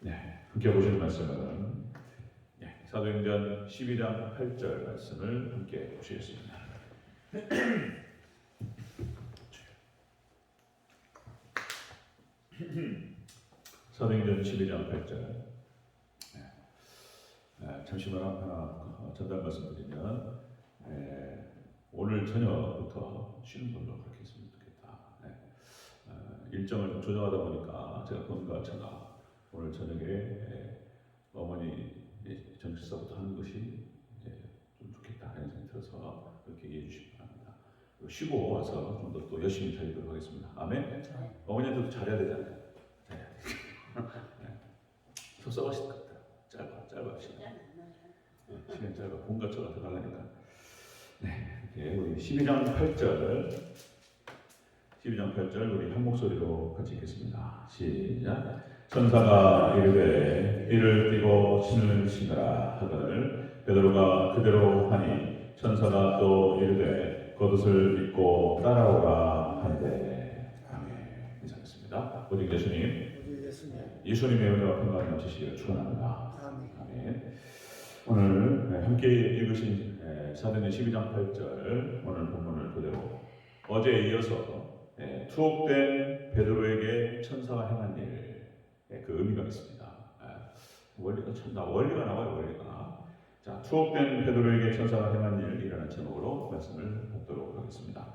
네, 함께 보실 말씀은 사도행전 12장 8절 말씀을 함께 보시겠습니다. 사도행전 12장 8절. 잠시만 하나 전달 말씀드리면 오늘 저녁부터 쉬는 걸로 그렇게 했으면 좋겠다. 일정을 좀 조정하다 보니까 제가 본가 제가 오늘 저녁에 어머니 저녁 식사부터 하는 것이 좀 좋겠다 하는 생각이 들어서 그렇게 이해해 주시기 바랍니다. 쉬고 와서 좀 더 또 열심히 살도록 하겠습니다. 아멘. 어머니한테도 잘해야 되잖아요. 섭섭하실 것 같아요. 짧아 시간 짧아. 본가 저가 들어가려니까. 우리 12장 8절 우리 한 목소리로 같이 읽겠습니다. 시작. 천사가 이르되 이를 띠고 신을 신으라 하거늘 베드로가 그대로 하니 천사가 또 이르되 겉옷을 입고 따라오라 하는데. 아멘. 인사하겠습니다. 우리 예수님 예수님의 은혜와 평강이 넘치시기를 축원합니다. 아멘. 오늘 함께 읽으신 사도행전 12장 8절 오늘 본문을 토대로 어제에 이어서 투옥된 베드로에게 천사가 행한 일 그 의미가 있습니다. 원리가 나와요. 원리가. 자, 투옥된 베드로에게 천사가 행한 일이라는 제목으로 말씀을 받도록 하겠습니다.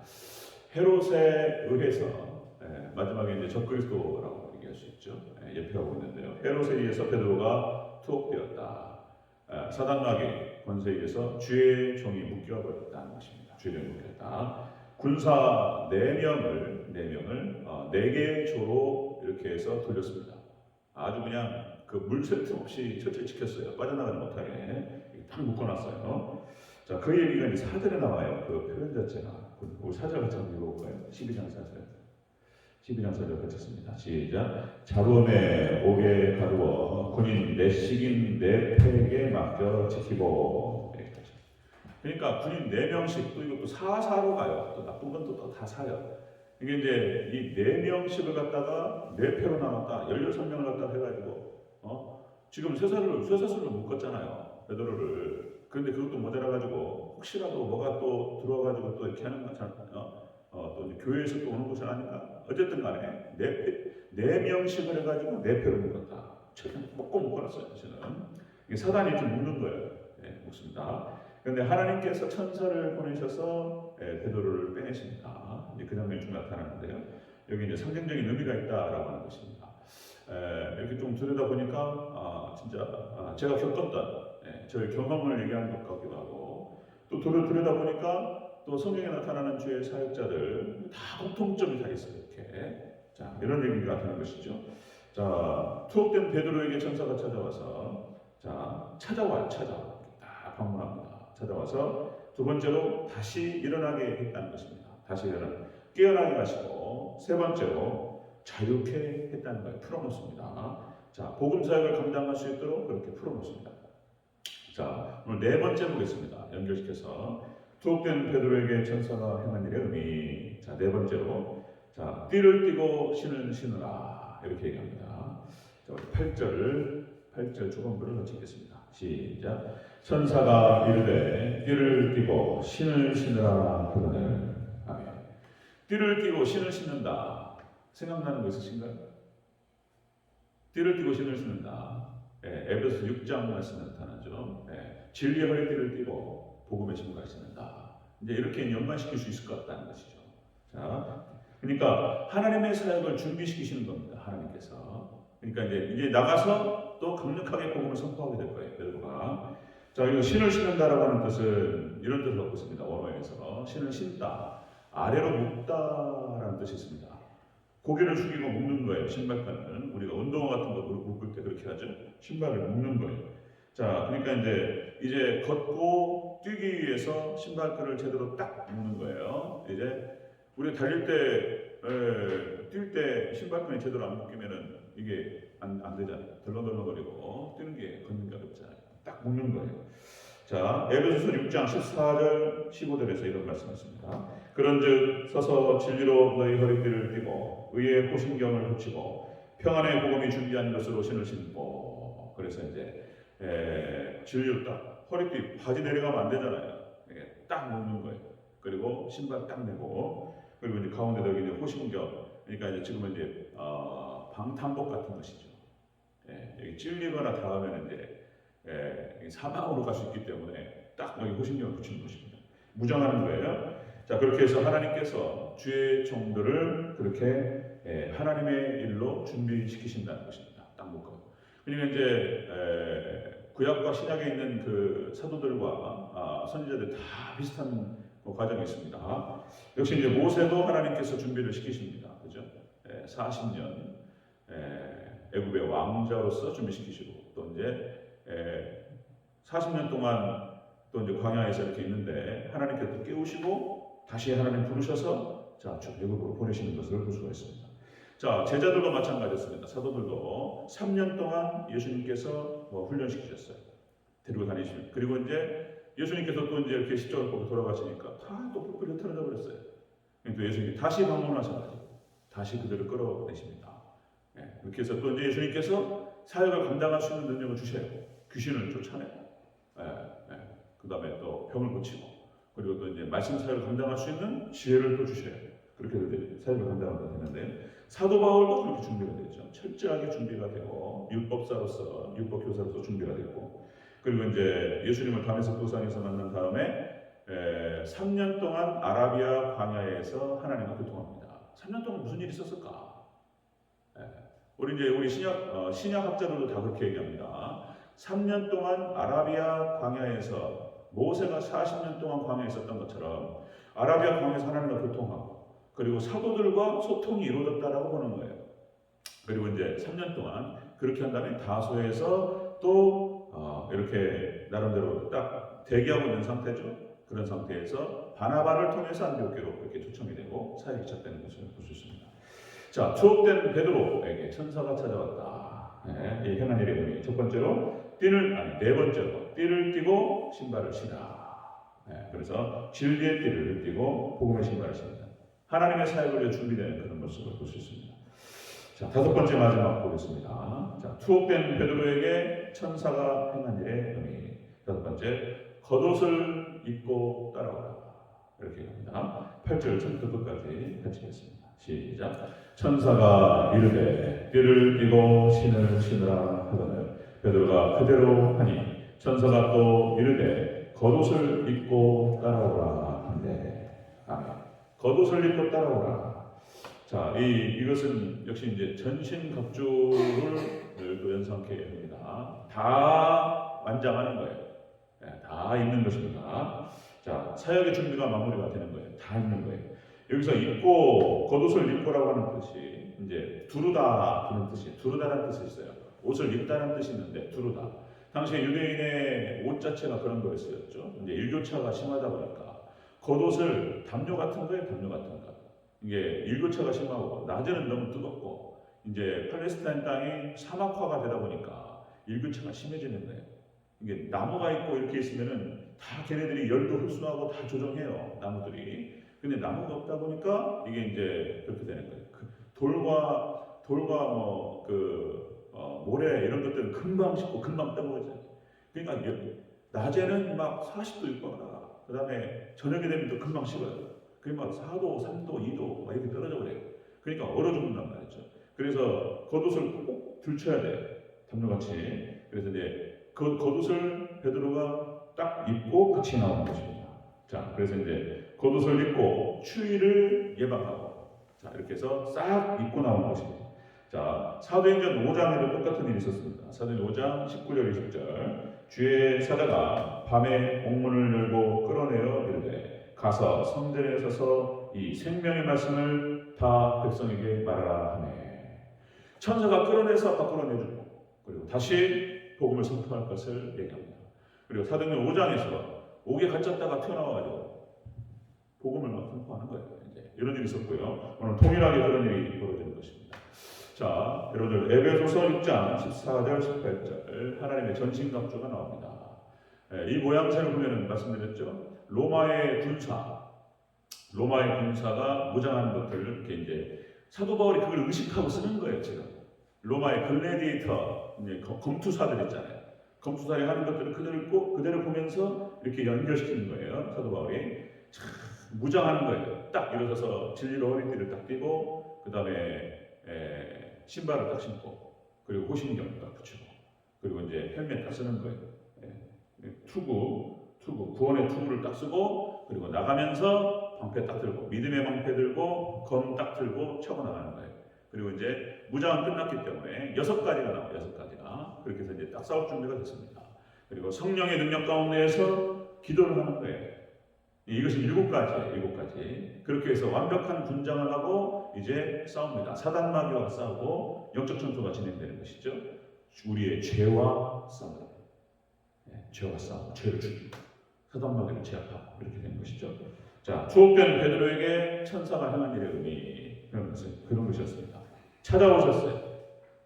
헤롯에 의해서 마지막에 이제 적그리스도라고 얘기할 수 있죠. 예표하고 있는데요. 헤롯에 의해서 베드로가 투옥되었다. 사단마귀 권세에 의해서 주의 종이 묶여 버렸다는 것입니다. 주의 종이 묶였다. 군사 4명을 4개의 조로 이렇게 해서 돌렸습니다. 아주 그냥 그 물새틈 없이 철저히 지켰어요. 빠져나가지 못하게 딱 묶어놨어요. 자, 그 얘기가 이제 사절에 나와요. 그 표현 자체가. 우리 사절 같이 한번 읽어볼까요? 12장 4절 같이 씁니다. 시작. 잡음에 옥에 가두어 군인 4씩인 4팩에 맡겨 지키고. 그러니까 군인 4명씩 또 이것도 사사로 가요. 또 나쁜 건 또 다 사요. 이게 이제 이 4명씩을 갖다가 4패로 나눴다. 16명을 갖다가 해가지고 지금 쇠사슬로 묶었잖아요. 베드로를. 그런데 그것도 모자라가지고 혹시라도 뭐가 또 들어와가지고 또 이렇게 하는 거잖아요. 또 이제 교회에서 또 오는 것은 아닌가. 어쨌든 간에 4명씩을 해가지고 4패로 묶었다. 꼭꼭 묶어놨어요. 사실은. 이게 사단이 좀 묶는 거예요. 묶습니다. 그런데 하나님께서 천사를 보내셔서 베드로를 빼내십니다. 이제 그 장면이 좀 나타나는데요. 여기 이제 상징적인 의미가 있다라고 하는 것입니다. 이렇게 좀 들여다 보니까 진짜 제가 겪었던 저의 경험을 얘기하는 것 같기도 하고, 또 들여다 보니까 또 성경에 나타나는 주의 사역자들 다 공통점이 다 있어요. 이렇게 자 이런 얘기가 나타나는 것이죠. 자, 투옥된 베드로에게 천사가 찾아와서 찾아와 딱 방문합니다. 찾아와서 두 번째로 다시 일어나게 했다는 것입니다. 다시 깨어나게 하시고, 세 번째로 자유케 했다는 거예요. 풀어놓습니다. 자, 복음 사역을 감당할 수 있도록 그렇게 풀어놓습니다. 자, 오늘 네 번째 보겠습니다. 연결시켜서 투옥된 베드로에게 천사가 행한 일의 의미. 자, 네 번째로 띠를 띠고 신을 신으라 이렇게 얘기합니다. 자, 8절 초반부를 같이 읽겠습니다. 시작. 천사가 이르되 띠를 띠고 신을 신으라 하거늘. 아멘. 띠를 띠고 신을 신는다. 생각나는 거 있으신가요? 띠를 띠고 신을 신는다. 에베소 6장 말씀에 나타나죠. 진리의 허리띠를 띠고 복음의 신문을 신는다. 이제 이렇게 연관시킬 수 있을 것 같다는 것이죠. 자, 그러니까 하나님의 사역을 준비시키시는 겁니다. 하나님께서. 그러니까 이제 나가서 또 강력하게 복음을 선포하게 될 거예요. 베드로가. 자, 이거 신을 신는다라고 하는 뜻은 이런 뜻을 갖고 있습니다. 원어에서 신을 신다, 아래로 묶다라는 뜻이 있습니다. 고개를 숙이고 묶는 거예요. 신발끈은 우리가 운동화 같은 거 묶을 때 그렇게 하죠. 신발을 묶는 거예요. 자, 그러니까 이제 걷고 뛰기 위해서 신발끈을 제대로 딱 묶는 거예요. 이제 우리 달릴 때, 뛸 때 신발끈이 제대로 안 묶이면은 이게 안 되잖아요. 덜렁덜렁거리고 뛰는 게 걷는 게 어렵잖아요. 딱 묶는 거예요. 자, 에베소서 6장 14절 15절에서 이런 말씀하십니다. 그런즉 서서 진리로 너희 허리띠를 띠고 의의 호신경을 붙이고 평안의 복음이 준비한 것으로 신을 신고. 그래서 이제 진리로 딱 허리띠 바지 내려가면 안 되잖아요. 이게 딱 놓는 거예요. 그리고 신발 딱 내고 그리고 이제 가운데다 이제 호신경 그러니까 이제 지금은 이제 방탄복 같은 것이죠. 여기 찔리거나 닿으면 이제 사망으로 갈 수 있기 때문에 딱 여기 호신경을 붙이는 것입니다. 무장하는 거예요. 자 그렇게 해서 하나님께서 주의 종들을 그렇게 하나님의 일로 준비시키신다는 것입니다. 딱 묶어. 그러니까 이제 구약과 신약에 있는 그 사도들과 선지자들 다 비슷한 과정이 있습니다. 역시 이제 모세도 하나님께서 준비를 시키십니다. 그죠? 40년 애굽의 왕자로서 준비시키시고 또 이제 40년 동안 또 이제 광야에서 이렇게 있는데 하나님께서 깨우시고 다시 하나님 부르셔서 자 애굽으로 보내시는 것을 볼 수가 있습니다. 자 제자들도 마찬가지였습니다. 사도들도 3년 동안 예수님께서 훈련시키셨어요. 데리고 다니시면 그리고 이제 예수님께서 또 이제 이렇게 십자가를 보고 돌아가시니까 다 또 뿔뿔이 흩어져 버렸어요. 또 예수님이 다시 방문하셔가지고 다시 그들을 끌어내십니다. 그렇게 해서 또 이제 예수님께서 사역을 감당할 수 있는 능력을 주셔요. 귀신을 쫓아내고, 그 다음에 또 병을 고치고, 그리고 또 이제 말씀 사역을 감당할 수 있는 지혜를 또 주셔요. 그렇게 이제 사역을 감당하게 되는데 사도 바울도 그렇게 준비가 되죠. 철저하게 준비가 되고 율법사로서 율법교사로서 준비가 됐고. 그리고 이제 예수님을 다메섹 도상에서 만난 다음에 3년 동안 아라비아 광야에서 하나님과 교통합니다. 3년 동안 무슨 일이 있었을까? 우리 신약 학자들도 다 그렇게 얘기합니다. 3년 동안 아라비아 광야에서 모세가 40년 동안 광야에 있었던 것처럼 아라비아 광야에서 하나님과 교통하고 그리고 사도들과 소통이 이루어졌다라고 보는 거예요. 그리고 이제 3년 동안 그렇게 한 다음에 다소에서 또 이렇게 나름대로 딱 대기하고 있는 상태죠. 그런 상태에서 바나바를 통해서 안디옥교로 이렇게 초청이 되고 사역이 시작되는 것을 볼 수 있습니다. 자, 추억된 베드로에게 천사가 찾아왔다. 이 행한 일의 의미. 첫 번째로 네 번째로 띠를 띠고 신발을 신으라. 그래서 진리의 띠를 띠고 복음의 신발을 신다. 하나님의 사역을 위해 준비되는 그런 모습을 볼 수 있습니다. 자, 다섯 번째 마지막 보겠습니다. 자, 투옥된 베드로에게 천사가 행한 일의 의미. 다섯 번째, 겉옷을 입고 따라오라. 이렇게 합니다. 8절 처음부터 끝까지 같이 읽겠습니다. 시작. 천사가 이르되 띠를 띠고 신을 신으라 하거늘 베드로가 그대로 하니 천사가 또 이르되 겉옷을 입고 따라오라 한대. 아멘. 겉옷을 입고 따라오라. 자, 이것은 역시 이제 전신갑주를 또 연상케 합니다. 다 완장하는 거예요. 다 입는 것입니다. 자, 사역의 준비가 마무리가 되는 거예요. 다 입는 거예요. 여기서 입고 겉옷을 입고라고 하는 뜻이 이제 두르다 그런 뜻이 두르다라는 뜻이 있어요. 옷을 입다는 뜻이 있는데 두르다. 당시에 유대인의 옷 자체가 그런 거였었죠. 이제 일교차가 심하다 보니까 겉옷을 담요 같은 거예요. 담요 같은 거. 이게 일교차가 심하고 낮에는 너무 뜨겁고 이제 팔레스타인 땅이 사막화가 되다 보니까 일교차가 심해지는 거예요. 이게 나무가 있고 이렇게 있으면은 다 걔네들이 열도 흡수하고 다 조정해요. 나무들이. 근데 나무가 없다 보니까 이게 이제 그렇게 되는 거예요. 돌과 모래 이런 것들은 금방 식고 금방 따가워져요. 그러니까 낮에는 막 40도 있거나 그 다음에 저녁에 되면 또 금방 식어요. 그게 막 4도, 3도, 2도 막 이렇게 떨어져 버려요. 그러니까 얼어 죽는단 말이죠. 그래서 겉옷을 꼭 들쳐야 돼. 담요같이. 그래서 이제 그 겉옷을 베드로가 딱 입고 같이 나오는 것입니다. 자, 그래서 이제 겉옷을 입고 추위를 예방하고 자, 이렇게 해서 싹 입고 나오는 것입니다. 자, 사도행전 5장에도 똑같은 일이 있었습니다. 사도행전 5장 19절 20절 주의 사자가 밤에 옥문을 열고 끌어내어 이르되 가서 성전에 서서 이 생명의 말씀을 다 백성에게 말하라 하네. 천사가 끌어내서 밖으로 내주고 그리고 다시 복음을 선포할 것을 얘기합니다. 그리고 사도행전 5장에서 옥에 갇혔다가 튀어나와가지고 복음을 막 선포하는 거예요. 이제 이런 일이 있었고요. 오늘 동일하게 그런 일이 벌어지는 것입니다. 자, 여러분들 에베소서 6장 14절 18절 하나님의 전신갑주가 나옵니다. 이 모양새를 보면 말씀드렸죠. 로마의 군사가 무장하는 것들을 이렇게 이제 사도 바울이 그걸 의식하고 쓰는 거예요, 지금. 로마의 글래디에이터 이제 검투사들 있잖아요. 검투사들이 하는 것들을 그대로 보면서 이렇게 연결시키는 거예요. 사도 바울이 참 무장하는 거예요. 딱 일어서서 진리로 허리띠를 딱 띠고 그 다음에 신발을 딱 신고 그리고 호신경을 딱 붙이고 그리고 이제 헬멧 딱 쓰는 거예요. 투구 구원의 투구를 딱 쓰고 그리고 나가면서 방패 딱 들고 믿음의 방패 들고 검 딱 들고 차고 나가는 거예요. 그리고 이제 무장은 끝났기 때문에 6가지가 나와요. 6가지가 그렇게 해서 이제 딱 싸울 준비가 됐습니다. 그리고 성령의 능력 가운데에서 기도를 하는 거예요. 이것이 7가지예요. 7가지. 그렇게 해서 완벽한 군장을 하고 이제 싸웁니다. 사단마귀와 싸우고 영적 전투가 진행되는 것이죠. 우리의 죄와 싸우는 죄와 싸우고 죄를 죽이고 사단마귀를 제압하고 이렇게 되는 것이죠. 자, 추억된 베드로에게 천사가 행한 일의 의미 그런 것이었습니다. 찾아오셨어요.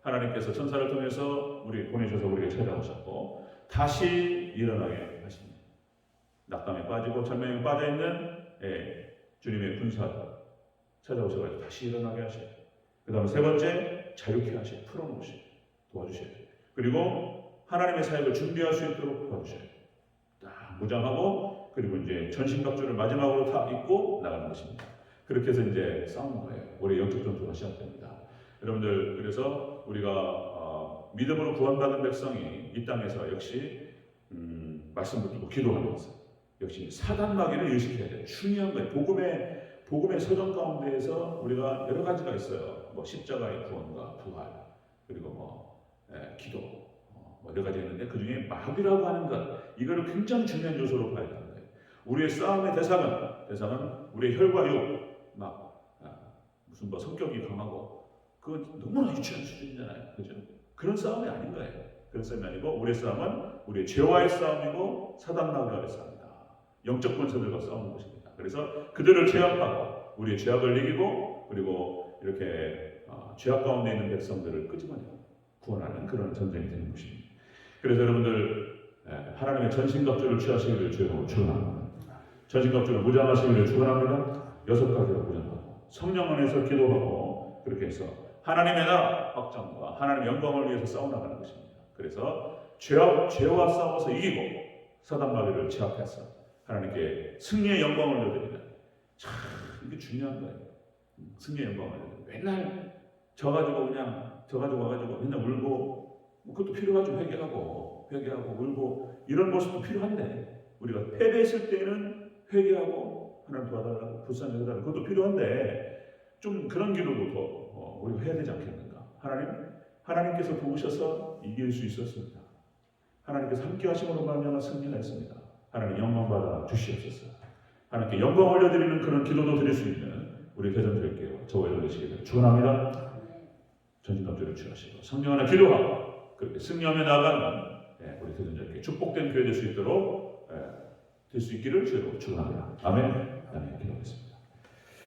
하나님께서 천사를 통해서 보내셔서 우리를 찾아오셨고 다시 일어나게 하십니다. 낙담에 빠지고 절망에 빠져있는 주님의 군사 찾아오셔서 다시 일어나게 하셔요. 그 다음에 세 번째 자유케 하셔요. 풀어놓으셔요. 도와주셔요. 그리고 하나님의 사역을 준비할 수 있도록 도와주셔요. 딱 무장하고 그리고 이제 전신갑주를 마지막으로 다 입고 나가는 것입니다. 그렇게 해서 이제 싸우는 거예요. 우리 영적 전투가 시작됩니다. 여러분들 그래서 우리가 믿음으로 구원받은 백성이 이 땅에서 역시 말씀 붙들고 기도하면서 역시 사단마귀를 의식해야 돼요. 중요한 거예요. 복음의 서정 가운데에서 우리가 여러 가지가 있어요. 뭐 십자가의 구원과 부활 그리고 기도 여러 가지 있는데 그 중에 마귀라고 하는 것 이거를 굉장히 중요한 요소로 봐야 되는 거예요. 우리의 싸움의 대상은 우리의 혈과 육 무슨 뭐 성격이 강하고 그건 너무나 유치한 수준이잖아요. 그죠? 그런 싸움이 아닌 거예요. 그런 싸움이 아니고 우리의 싸움은 우리의 죄와의 싸움이고 사단마귀와의 싸움이다. 영적 권세들과 싸우는 것입니다. 그래서 그들을 제압하고 우리의 죄악을 이기고 그리고 이렇게 죄악 가운데 있는 백성들을 끄집어내고 구원하는 그런 전쟁이 되는 것입니다. 그래서 여러분들 하나님의 전신갑주를 취하시기를 주님으로 축원합니다. 전신갑주를 무장하시기를 축원합니다. 6가지로 무장하고 성령 안에서 기도하고 그렇게 해서 하나님의 나라 확장과 하나님의 영광을 위해서 싸워나가는 것입니다. 그래서 죄와 싸워서 이기고 사단마귀를 제압해서 하나님께 승리의 영광을 올려드리는 참 이게 중요한 거예요. 승리의 영광을 올려드리는 맨날 져가지고 와가지고 맨날 울고 그것도 필요하죠. 회개하고 울고 이런 모습도 필요한데 우리가 패배했을 때는 회개하고 하나님 도와달라고 불쌍히 해달라고 그것도 필요한데 좀 그런 기도도 더 우리가 해야 되지 않겠는가. 하나님께서 도우셔서 이길 수 있었습니다. 하나님께서 함께 하심으로 말미암아 승리가 있습니다. 하나님 영광 받아 주시옵소서. 하나님께 영광 올려드리는 그런 기도도 드릴 수 있는 우리 대전 드릴게요. 저와 여러분 되시기를 축원합니다. 전신갑주를 취하시고 성령 안에 기도하고 그렇게 승리하며 나아가는 우리 대전자께 축복된 교회 될 수 있도록 될 수 있기를 주로 축원합니다. 아멘. 기도하겠습니다.